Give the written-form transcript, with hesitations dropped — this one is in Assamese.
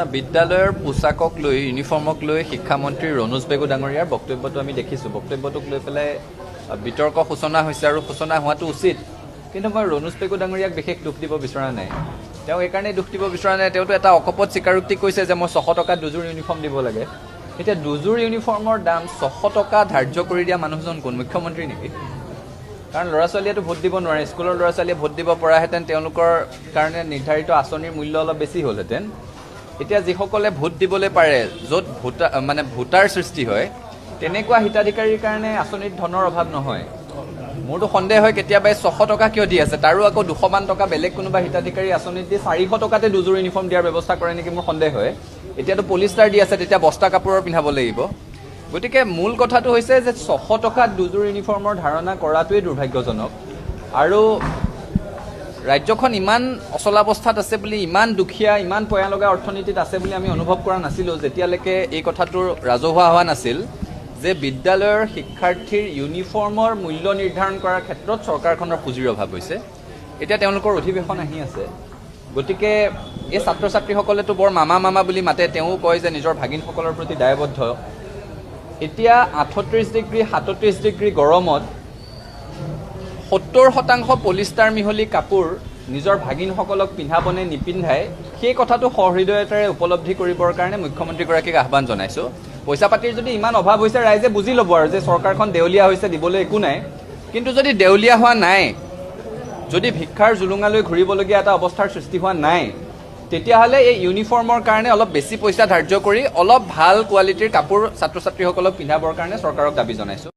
না বিদ্যালয়ৰ পোছাকক লৈ ইউনিফৰ্মক লৈ শিক্ষামন্ত্ৰী ৰণোজ পেগু ডাঙৰীয়াৰ বক্তব্যটো আমি দেখিছোঁ বক্তব্যটোক লৈ পেলাই বিতৰ্ক সূচনা হৈছে আৰু সূচনা হোৱাটো উচিত কিন্তু মই ৰণোজ পেগু ডাঙৰীয়াক বিশেষ দুখ দিব বিচৰা নাই তেওঁ এইকাৰণে দুখ দিব বিচৰা নাই তেওঁতো এটা অকপট স্বীকাৰোক্তি কৈছে যে মই 600 টকা দুযোৰ ইউনিফৰ্ম দিব লাগে এতিয়া দুযোৰ ইউনিফৰ্মৰ দাম 600 টকা ধাৰ্য কৰি দিয়া মানুহজন কোন মুখ্যমন্ত্ৰী নেকি কাৰণ ল'ৰা ছোৱালীয়েতো ভোট দিব নোৱাৰে স্কুলৰ ল'ৰা ছোৱালীয়ে ভোট দিব পৰাহেঁতেন তেওঁলোকৰ কাৰণে নিৰ্ধাৰিত আঁচনিৰ মূল্য অলপ বেছি হ'লহেঁতেন এতিয়া যিসকলে ভোট দিবলৈ পাৰে য'ত ভোটাৰ সৃষ্টি হয় তেনেকুৱা হিতাধিকাৰীৰ কাৰণে আঁচনিৰ ধনৰ অভাৱ নহয় মোৰতো সন্দেহ হয় কেতিয়াবা 600 টকা কিয় দি আছে তাৰো আকৌ 200 মান টকা বেলেগ কোনোবা হিতাধিকাৰী আঁচনিত দি 400 টকাতে দুযোৰ ইউনিফৰ্ম দিয়াৰ ব্যৱস্থা কৰে নেকি মোৰ সন্দেহ হয় এতিয়াতো পলিষ্টাৰ দি আছে তেতিয়া বস্তা কাপোৰৰ পিন্ধাব লাগিব গতিকে মূল কথাটো হৈছে যে 600 টকাত দুযোৰ ইউনিফৰ্মৰ ধাৰণা কৰাটোৱেই দুৰ্ভাগ্যজনক আৰু ৰাজ্যখন ইমান অচলাৱস্থাত আছে বুলি ইমান দুখীয়া ইমান পয়ালগা অৰ্থনীতিত আছে বুলি আমি অনুভৱ কৰা নাছিলোঁ যেতিয়ালৈকে এই কথাটোৰ ৰাজহুৱা হোৱা নাছিল যে বিদ্যালয়ৰ শিক্ষাৰ্থীৰ ইউনিফৰ্মৰ মূল্য নিৰ্ধাৰণ কৰাৰ ক্ষেত্ৰত চৰকাৰখনৰ পুঁজিৰ অভাৱ হৈছে এতিয়া তেওঁলোকৰ অধিৱেশন আহি আছে গতিকে এই ছাত্ৰ ছাত্ৰীসকলেতো বৰ মামা বুলি মাতে তেওঁ কয় যে নিজৰ ভাগিনসকলৰ প্ৰতি দায়বদ্ধ এতিয়া 38 ডিগ্ৰী 37 ডিগ্ৰী গৰমত 70% পলিষ্টাৰ মিহলি কাপোৰ নিজৰ ভাগিনসকলক পিন্ধাবনে নিপিন্ধাই সেই কথাটো সহৃদয়তাৰে উপলব্ধি কৰিবৰ কাৰণে মুখ্যমন্ত্ৰীগৰাকীক আহ্বান জনাইছোঁ পইচা পাতিৰ যদি ইমান অভাৱ হৈছে ৰাইজে বুজি ল'ব আৰু যে চৰকাৰখন দেউলীয়া হৈছে দিবলৈ একো নাই কিন্তু যদি দেউলীয়া হোৱা নাই যদি ভিক্ষাৰ জুলুঙালৈ ঘূৰিবলগীয়া এটা অৱস্থাৰ সৃষ্টি হোৱা নাই তেতিয়াহ'লে এই ইউনিফৰ্মৰ কাৰণে অলপ বেছি পইচা ধাৰ্য কৰি অলপ ভাল কোৱালিটিৰ কাপোৰ ছাত্ৰ ছাত্ৰীসকলক পিন্ধাবৰ কাৰণে চৰকাৰক দাবী জনাইছোঁ